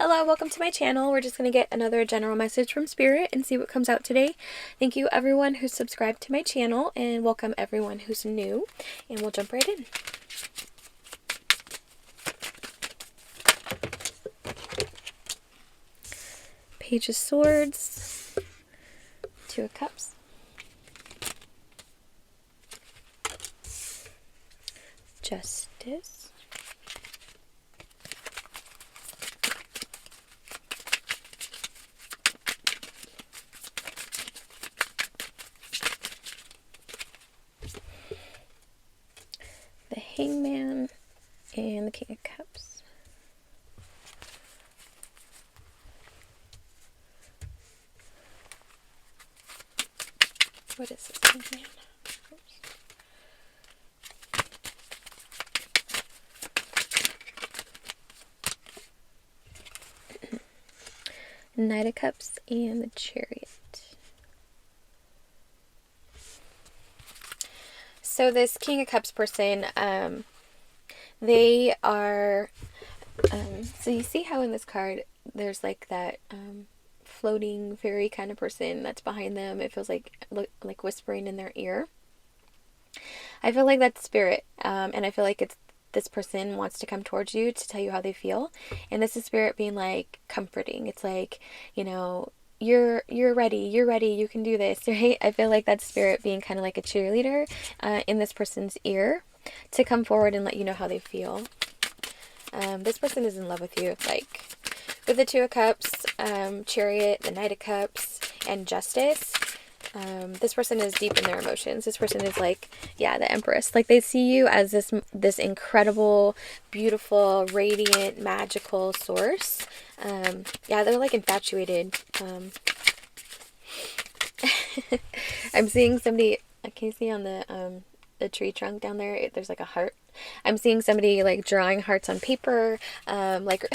Hello, welcome to my channel. We're just going to get another general message from Spirit and see what comes out today. Thank you everyone who's subscribed to my channel and welcome everyone who's new. And we'll jump right in. Page of Swords, Two of Cups, Justice, the Hangman, and the King of Cups. What is this Hangman? Knight of Cups and the Chariot. So this King of Cups person, they are, so you see how in this card there's like that floating fairy kind of person that's behind them. It feels like whispering in their ear. I feel like that's Spirit, and I feel like it's this person wants to come towards you to tell you how they feel, and this is Spirit being like comforting. It's like, you know, you're ready, you can do this, right? I feel like that's Spirit being kind of like a cheerleader in this person's ear to come forward and let you know how they feel. This person is in love with you, like with the Two of Cups, Chariot, the Knight of Cups, and Justice. This person is deep in their emotions. This person is like, yeah, the Empress. Like they see you as this incredible, beautiful, radiant, magical source. Yeah, they're like infatuated. I'm seeing somebody. Can you see on the tree trunk down there? There's like a heart. I'm seeing somebody like drawing hearts on paper, like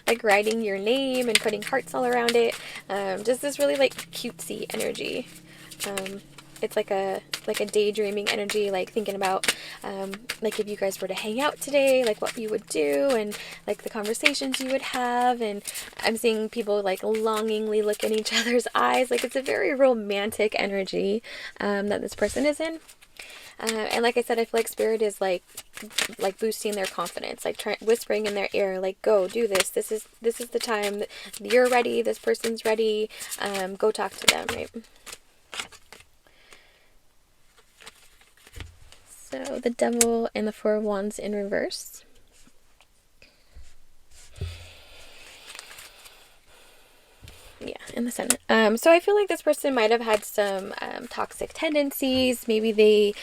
like writing your name and putting hearts all around it. Just this really like cutesy energy. It's like a daydreaming energy, like thinking about like if you guys were to hang out today, like what you would do and like the conversations you would have. And I'm seeing people like longingly look in each other's eyes. Like it's a very romantic energy that this person is in. And like I said, I feel like Spirit is like boosting their confidence, like whispering in their ear, like, go do this. This is the time. You're ready. This person's ready. Go talk to them, right? So the Devil and the Four of Wands in reverse. Yeah, in the Sun. So I feel like this person might have had some toxic tendencies. Maybe they,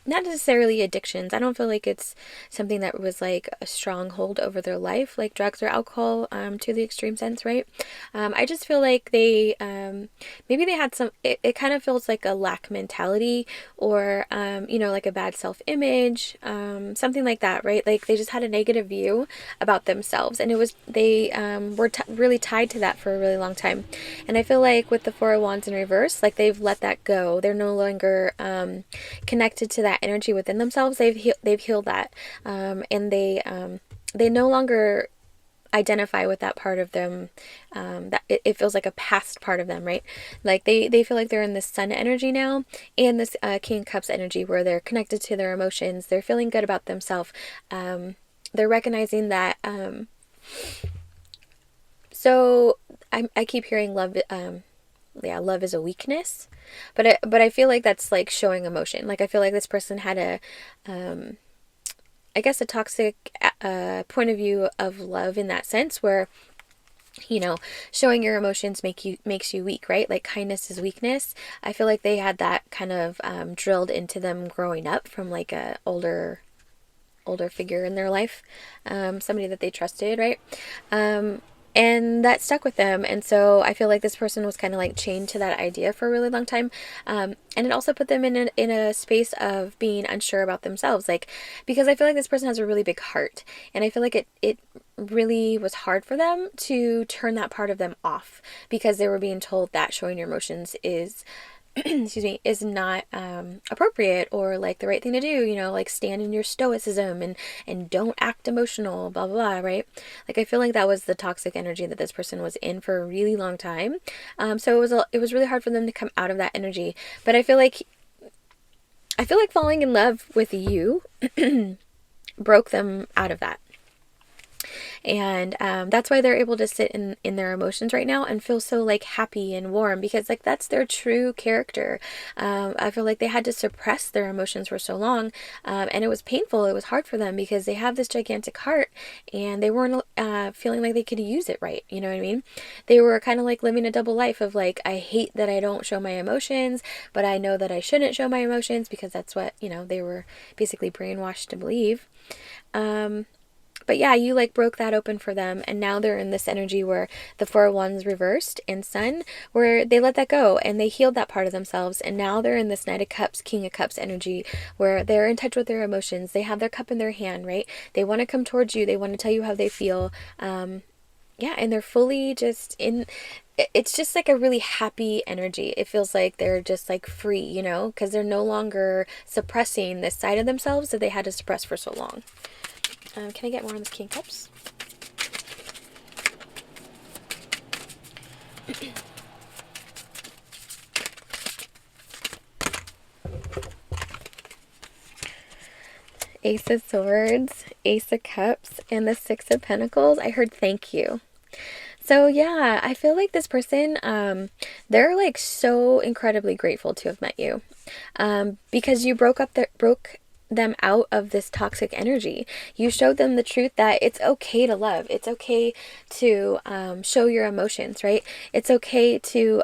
not necessarily addictions. I don't feel like it's something that was like a stronghold over their life, like drugs or alcohol, to the extreme sense, right? I just feel like they, maybe they had some, it kind of feels like a lack mentality or, you know, like a bad self-image, something like that, right? Like they just had a negative view about themselves, and it was, they were really tied to that for a really long time. And I feel like with the Four of Wands in reverse, like they've let that go. They're no longer connected to that energy within themselves. They've healed that, and they no longer identify with that part of them, that it feels like a past part of them, right? Like they feel like they're in this Sun energy now, and this King of Cups energy where they're connected to their emotions. They're feeling good about themselves. They're recognizing that. So I keep hearing love. Yeah, love is a weakness, but I feel like that's like showing emotion. Like I feel like this person had a, I guess a toxic point of view of love in that sense, where, you know, showing your emotions makes you weak, right? Like kindness is weakness. I feel like they had that kind of drilled into them growing up from like a older figure in their life, somebody that they trusted, right? And that stuck with them. And so I feel like this person was kind of like chained to that idea for a really long time. And it also put them in a space of being unsure about themselves. Like, because I feel like this person has a really big heart. And I feel like it really was hard for them to turn that part of them off, because they were being told that showing your emotions is excuse me, is not appropriate or like the right thing to do, you know, like stand in your stoicism and don't act emotional, blah blah blah, right? Like I feel like that was the toxic energy that this person was in for a really long time. So it was really hard for them to come out of that energy. But I feel like falling in love with you broke them out of that. And that's why they're able to sit in their emotions right now and feel so like happy and warm, because like that's their true character. I feel like they had to suppress their emotions for so long, and it was painful. It was hard for them because they have this gigantic heart and they weren't feeling like they could use it right. You know what I mean? They were kind of like living a double life of like, I hate that I don't show my emotions, but I know that I shouldn't show my emotions because that's what, you know, they were basically brainwashed to believe. But yeah, you like broke that open for them, and now they're in this energy where the Four of Wands reversed in Sun, where they let that go and they healed that part of themselves, and now they're in this Knight of Cups, King of Cups energy where they're in touch with their emotions. They have their cup in their hand, right? They want to come towards you. They want to tell you how they feel. Yeah, and they're fully just in. It's just like a really happy energy. It feels like they're just like free, you know, because they're no longer suppressing this side of themselves that they had to suppress for so long. Can I get more on this King of Cups? Ace of Swords, Ace of Cups, and the Six of Pentacles. I heard thank you. So yeah, I feel like this person, they're like so incredibly grateful to have met you, because you broke them out of this toxic energy. You showed them the truth that it's okay to love. It's okay to show your emotions, right? It's okay to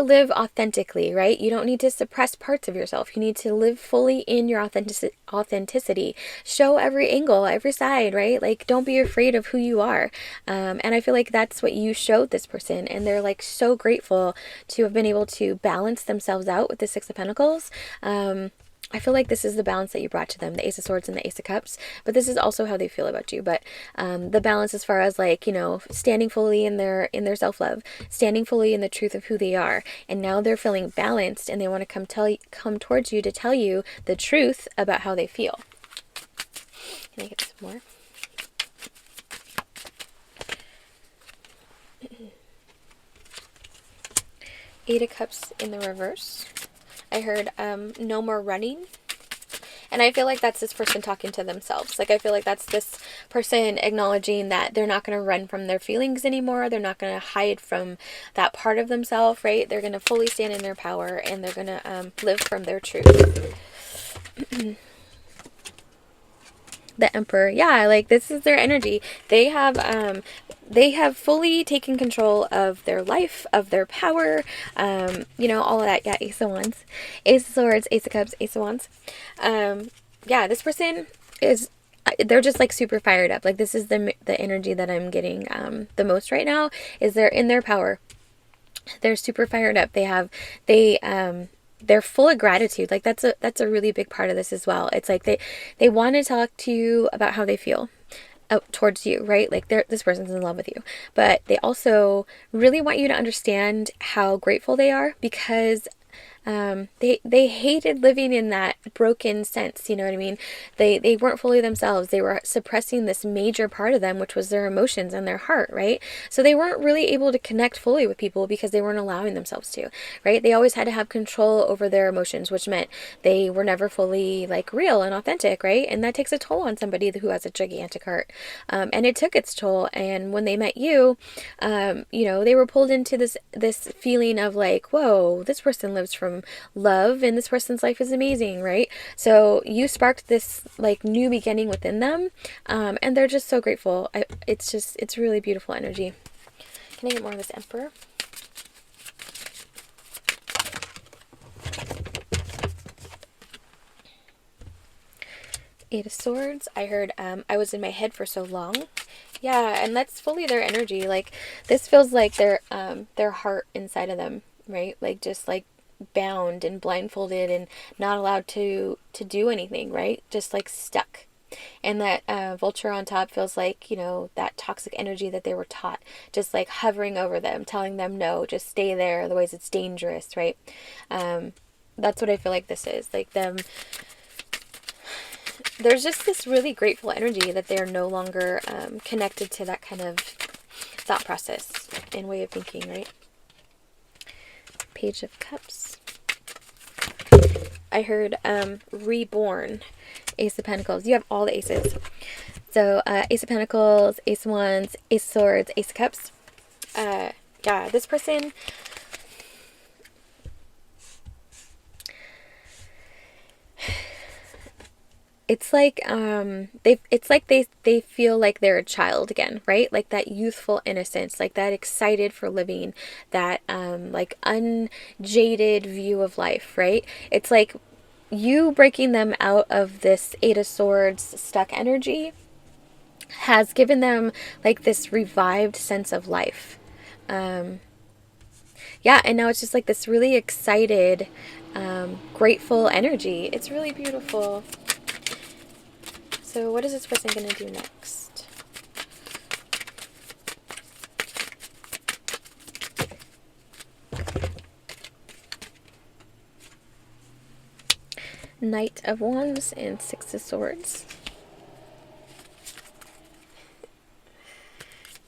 live authentically, right? You don't need to suppress parts of yourself. You need to live fully in your authenticity. Show every angle, every side, right? Like, don't be afraid of who you are. And I feel like that's what you showed this person. And they're like so grateful to have been able to balance themselves out with the Six of Pentacles. I feel like this is the balance that you brought to them, the Ace of Swords and the Ace of Cups, but this is also how they feel about you. But the balance as far as like, you know, standing fully in their self-love, standing fully in the truth of who they are. And now they're feeling balanced and they want to come towards you to tell you the truth about how they feel. Can I get some more? Eight of Cups in the reverse. I heard no more running. And I feel like that's this person talking to themselves. Like, I feel like that's this person acknowledging that they're not going to run from their feelings anymore. They're not going to hide from that part of themselves, right? They're going to fully stand in their power and they're going to live from their truth. The Emperor. Yeah, like this is their energy. They have fully taken control of their life, of their power, you know, all of that. Yeah, Ace of Wands, Ace of Swords, Ace of Cups, Ace of Wands. Yeah, this person is, they're just like super fired up. Like this is the energy that I'm getting the most right now, is they're in their power. They're super fired up. They're full of gratitude. Like that's a really big part of this as well. It's like they want to talk to you about how they feel towards you, right? Like this person's in love with you, but they also really want you to understand how grateful they are, because they hated living in that broken sense, you know what I mean? They weren't fully themselves. They were suppressing this major part of them, which was their emotions and their heart, right? So they weren't really able to connect fully with people because they weren't allowing themselves to, right? They always had to have control over their emotions, which meant they were never fully like real and authentic, right? And that takes a toll on somebody who has a gigantic heart. And it took its toll. And when they met you, you know, they were pulled into this feeling of like, whoa, this person lives from love and this person's life is amazing, right? So you sparked this like new beginning within them, and they're just so grateful. It's really beautiful energy. Can I get more of this Emperor? Eight of Swords. I heard I was in my head for so long. Yeah, and that's fully their energy. Like this feels like their heart inside of them, right? Like just like bound and blindfolded and not allowed to do anything, right? Just like stuck. And that vulture on top feels like, you know, that toxic energy that they were taught, just like hovering over them, telling them, no, just stay there, otherwise it's dangerous, right? That's what I feel like this is. Like them, there's just this really grateful energy that they're no longer connected to that kind of thought process and way of thinking, right? Page of Cups. I heard reborn. Ace of Pentacles. You have all the aces. So Ace of Pentacles, Ace of Wands, Ace of Swords, Ace of Cups. Yeah, this person, it's like they feel like they're a child again, right? Like that youthful innocence, like that excited for living, that like unjaded view of life, right? It's like you breaking them out of this Eight of Swords stuck energy has given them like this revived sense of life. Yeah, and now it's just like this really excited, grateful energy. It's really beautiful. So what is this person going to do next? Knight of Wands and Six of Swords.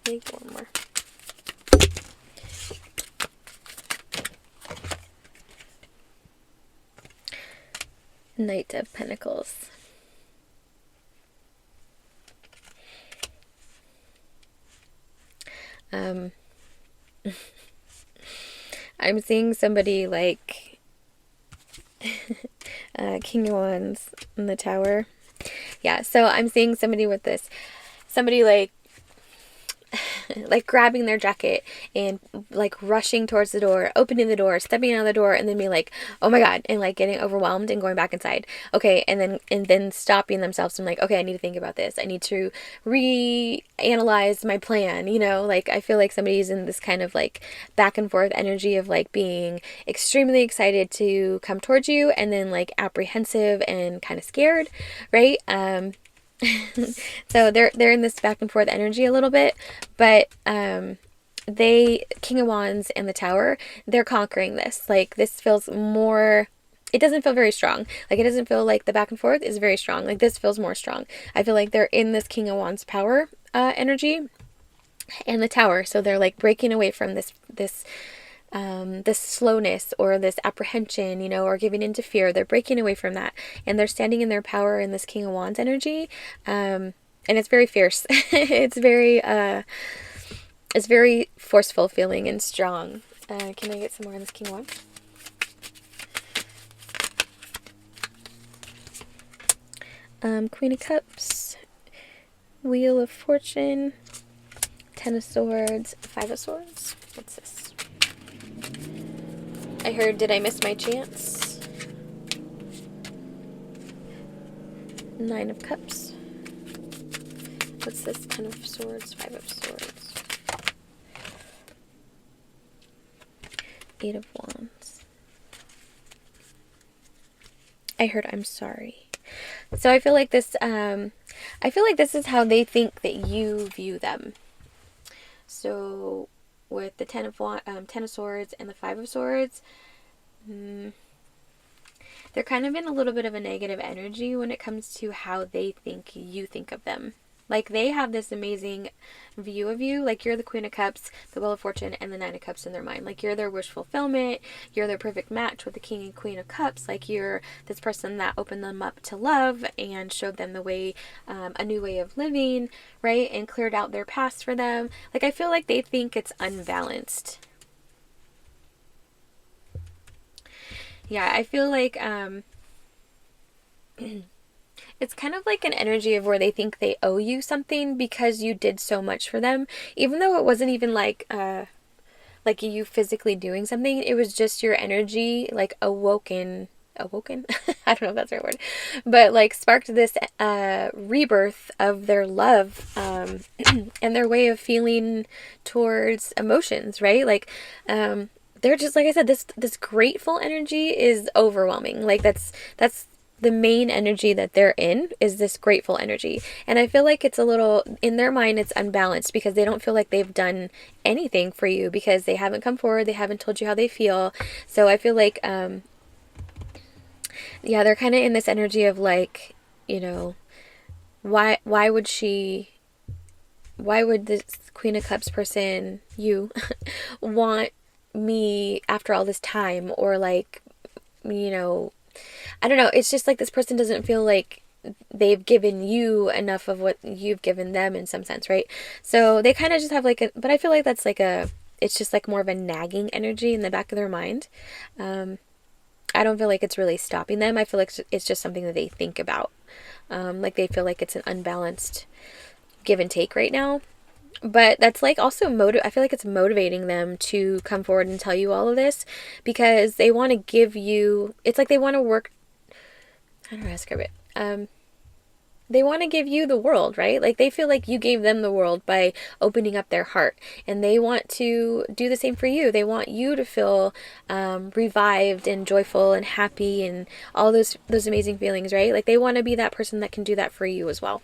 Maybe one more. Knight of Pentacles. I'm seeing somebody like King of Wands in the Tower. Yeah, so I'm seeing somebody with this. Somebody like grabbing their jacket and like rushing towards the door, opening the door, stepping out of the door, and then being like, oh my god, and like getting overwhelmed and going back inside. Okay, and then stopping themselves and like, okay, I need to think about this. I need to reanalyze my plan, you know? Like I feel like somebody's in this kind of like back and forth energy of like being extremely excited to come towards you and then like apprehensive and kind of scared, right? So they're in this back and forth energy a little bit, but King of Wands and the Tower, they're conquering this. Like this feels more, it doesn't feel very strong. Like it doesn't feel like the back and forth is very strong. Like this feels more strong. I feel like they're in this King of Wands power energy and the Tower, so they're like breaking away from this slowness or this apprehension, you know, or giving into fear. They're breaking away from that, and they're standing in their power in this King of Wands energy, and it's very fierce. It's very forceful feeling and strong. Can I get some more on this King of Wands? Queen of Cups, Wheel of Fortune, Ten of Swords, Five of Swords. What's this? I heard, did I miss my chance? Nine of Cups. What's this? Ten of Swords, Five of Swords. Eight of Wands. I heard, I'm sorry. So I feel like this is how they think that you view them. So with the Ten of Swords and the Five of Swords, they're kind of in a little bit of a negative energy when it comes to how they think you think of them. Like they have this amazing view of you. Like you're the Queen of Cups, the Wheel of Fortune, and the Nine of Cups in their mind. Like you're their wish fulfillment. You're their perfect match with the King and Queen of Cups. Like you're this person that opened them up to love and showed them the way, a new way of living, right? And cleared out their past for them. Like I feel like they think it's unbalanced. Yeah, I feel like it's kind of like an energy of where they think they owe you something because you did so much for them, even though it wasn't even like you physically doing something. It was just your energy like awoken I don't know if that's the right word, but like sparked this rebirth of their love and their way of feeling towards emotions, right? Like they're just, like I said, this grateful energy is overwhelming. Like that's the main energy that they're in is this grateful energy. And I feel like it's a little, in their mind, it's unbalanced because they don't feel like they've done anything for you because they haven't come forward, they haven't told you how they feel. So I feel like, yeah, they're kind of in this energy of like, you know, why would this Queen of Cups person, you, want me after all this time? Or like, you know, I don't know. It's just like this person doesn't feel like they've given you enough of what you've given them in some sense, right? So they kind of just have like a, but I feel like that's like a, it's just like more of a nagging energy in the back of their mind. I don't feel like it's really stopping them. I feel like it's just something that they think about. Like they feel like it's an unbalanced give and take right now. But that's like also I feel like it's motivating them to come forward and tell you all of this because they want to give you, it's like they want to work, I don't know how to describe it. They want to give you the world, right? Like they feel like you gave them the world by opening up their heart, and they want to do the same for you. They want you to feel revived and joyful and happy and all those amazing feelings, right? Like they want to be that person that can do that for you as well.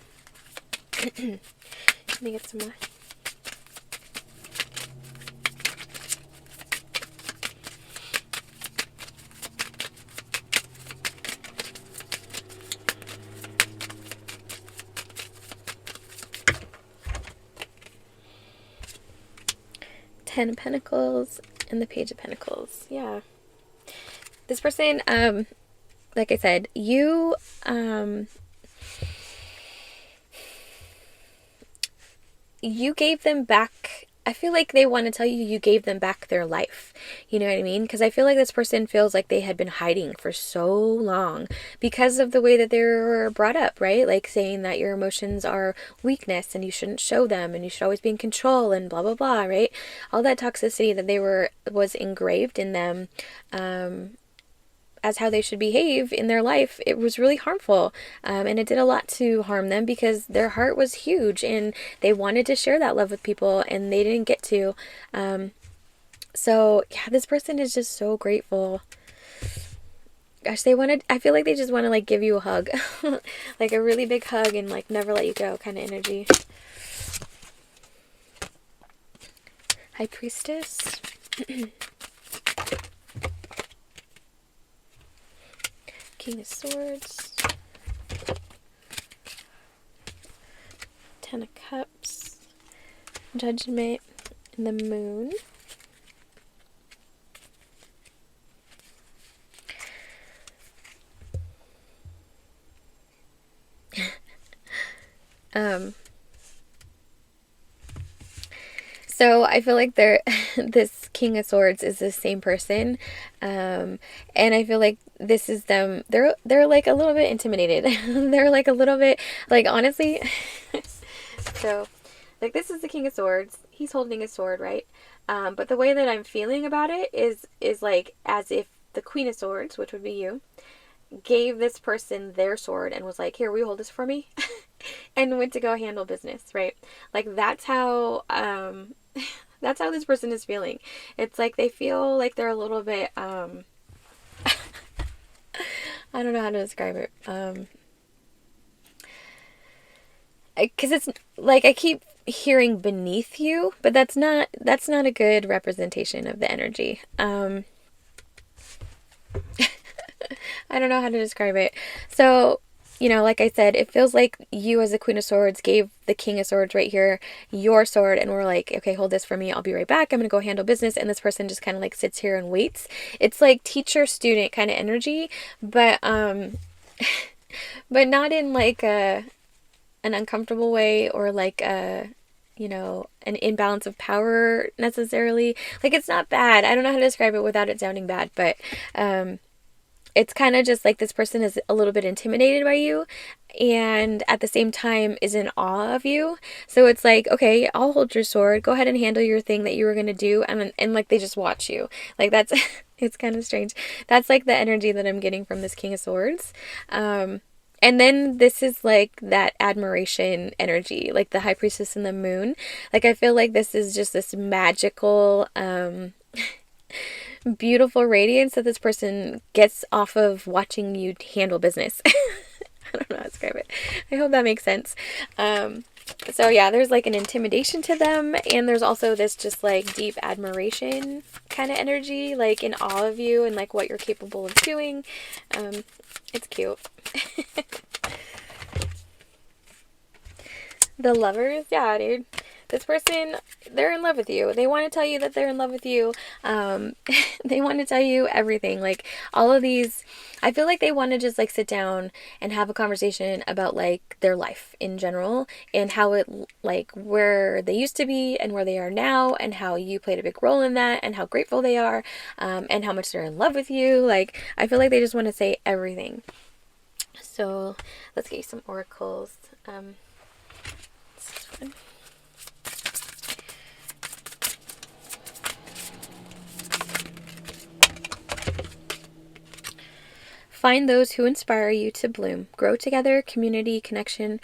Let me get some more. Ten of Pentacles and the Page of Pentacles. Yeah. This person, like I said, you gave them back. I feel like they want to tell you gave them back their life. You know what I mean? Because I feel like this person feels like they had been hiding for so long because of the way that they were brought up, right? Like saying that your emotions are weakness and you shouldn't show them and you should always be in control and blah, blah, blah, right? All that toxicity that was engraved in them, as how they should behave in their life, it was really harmful. And it did a lot to harm them because their heart was huge and they wanted to share that love with people and they didn't get to. So yeah, this person is just so grateful. Gosh, I feel like they just want to like give you a hug, like a really big hug and like never let you go kind of energy. High Priestess. King of Swords, Ten of Cups, Judgment, and the Moon. So I feel like this King of Swords is the same person, and I feel like this is them. They're like a little bit intimidated. They're like a little bit like honestly. So, like this is the King of Swords. He's holding a sword, right? But the way that I'm feeling about it is like as if the Queen of Swords, which would be you, gave this person their sword and was like, "Here, will you hold this for me?" and went to go handle business, right? Like that's how this person is feeling. It's like they feel like they're a little bit I don't know how to describe it. Because it's like I keep hearing beneath you, but that's not a good representation of the energy. I don't know how to describe it. So, you know, like I said, it feels like you as the Queen of Swords gave the King of Swords right here your sword and we're like, okay, hold this for me. I'll be right back. I'm going to go handle business. And this person just kind of like sits here and waits. It's like teacher student kind of energy, but but not in like an uncomfortable way or like you know, an imbalance of power necessarily. Like it's not bad. I don't know how to describe it without it sounding bad, but it's kind of just like this person is a little bit intimidated by you and at the same time is in awe of you. So it's like, okay, I'll hold your sword. Go ahead and handle your thing that you were going to do. And like they just watch you. Like that's, it's kind of strange. That's like the energy that I'm getting from this King of Swords. And then this is like that admiration energy, like the High Priestess and the Moon. Like I feel like this is just this magical beautiful radiance that this person gets off of watching you handle business. I don't know how to describe it. I hope that makes sense. So yeah, there's like an intimidation to them, and there's also this just like deep admiration kind of energy, like in awe of you and like what you're capable of doing. It's cute. The Lovers, yeah, dude. This person, they're in love with you. They want to tell you that they're in love with you. They want to tell you everything. Like all of these, I feel like they want to just like sit down and have a conversation about like their life in general and how it, like where they used to be and where they are now and how you played a big role in that and how grateful they are, and how much they're in love with you. Like I feel like they just want to say everything. So let's get you some oracles. This one. Find those who inspire you to bloom. Grow together, community, connection,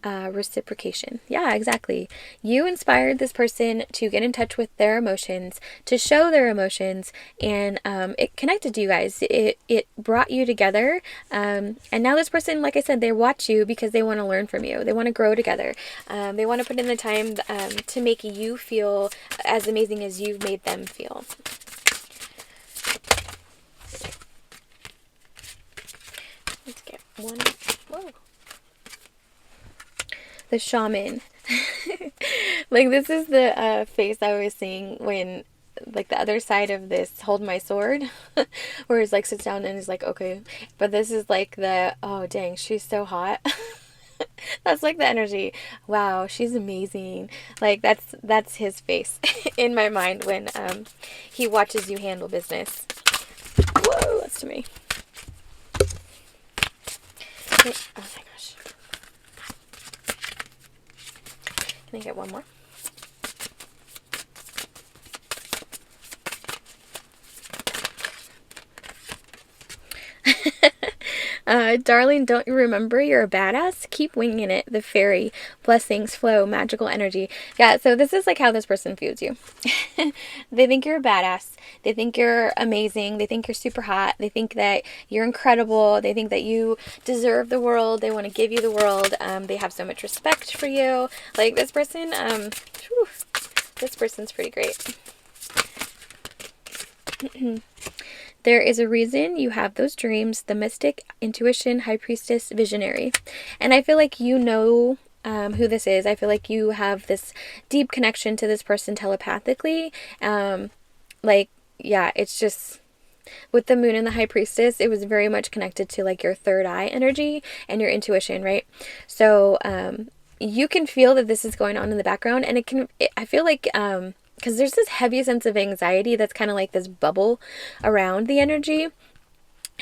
reciprocation. Yeah, exactly. You inspired this person to get in touch with their emotions, to show their emotions, and it connected you guys. It brought you together. And now this person, like I said, they watch you because they want to learn from you. They want to grow together. They want to put in the time to make you feel as amazing as you've made them feel. Let's get one. Whoa. The Shaman. Like this is the face I was seeing when like the other side of this hold my sword where he's like sits down and is like okay, but this is like the oh dang she's so hot. That's like the energy. Wow, she's amazing. Like that's his face in my mind when he watches you handle business. Whoa, that's to me. Okay. Oh my gosh. Can I get one more? Darling, don't you remember you're a badass? Keep winging it. The fairy. Blessings flow. Magical energy. Yeah, so this is like how this person views you. They think you're a badass. They think you're amazing. They think you're super hot. They think that you're incredible. They think that you deserve the world. They want to give you the world. They have so much respect for you. Like this person, whew, this person's pretty great. There is a reason you have those dreams. The mystic, intuition, high priestess, visionary. And I feel like you know who this is. I feel like you have this deep connection to this person telepathically. Like, yeah, it's just with the moon and the high priestess, it was very much connected to like your third eye energy and your intuition, right? So you can feel that this is going on in the background, and I feel like because there's this heavy sense of anxiety that's kind of like this bubble around the energy.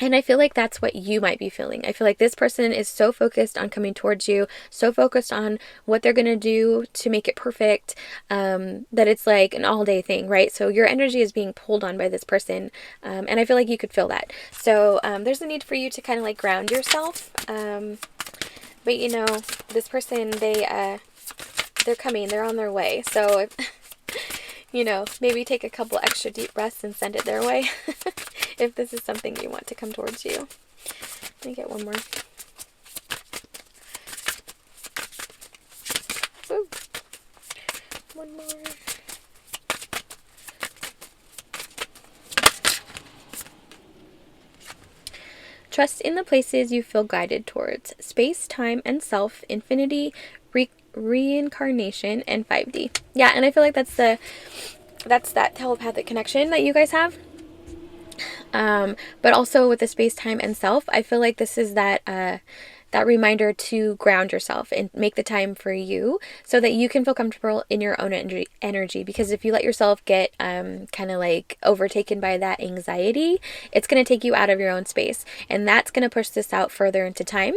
And I feel like that's what you might be feeling. I feel like this person is so focused on coming towards you, so focused on what they're going to do to make it perfect, that it's like an all-day thing, right? So your energy is being pulled on by this person, and I feel like you could feel that. So there's a need for you to kind of like ground yourself. But you know, this person, they're coming, they're on their way. So you know, maybe take a couple extra deep breaths and send it their way if this is something you want to come towards you. Let me get one more. Woo. One more. Trust in the places you feel guided towards. Space, time, and self, infinity, reincarnation, and 5D. Yeah, and I feel like that's that telepathic connection that you guys have. But also with the space, time, and self, I feel like this is that reminder to ground yourself and make the time for you so that you can feel comfortable in your own energy. Because if you let yourself get kind of like overtaken by that anxiety, it's going to take you out of your own space, and that's going to push this out further into time.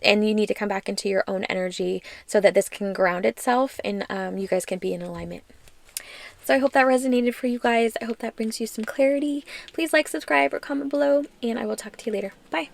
And you need to come back into your own energy so that this can ground itself and you guys can be in alignment. So I hope that resonated for you guys. I hope that brings you some clarity. Please like, subscribe, or comment below, and I will talk to you later. Bye.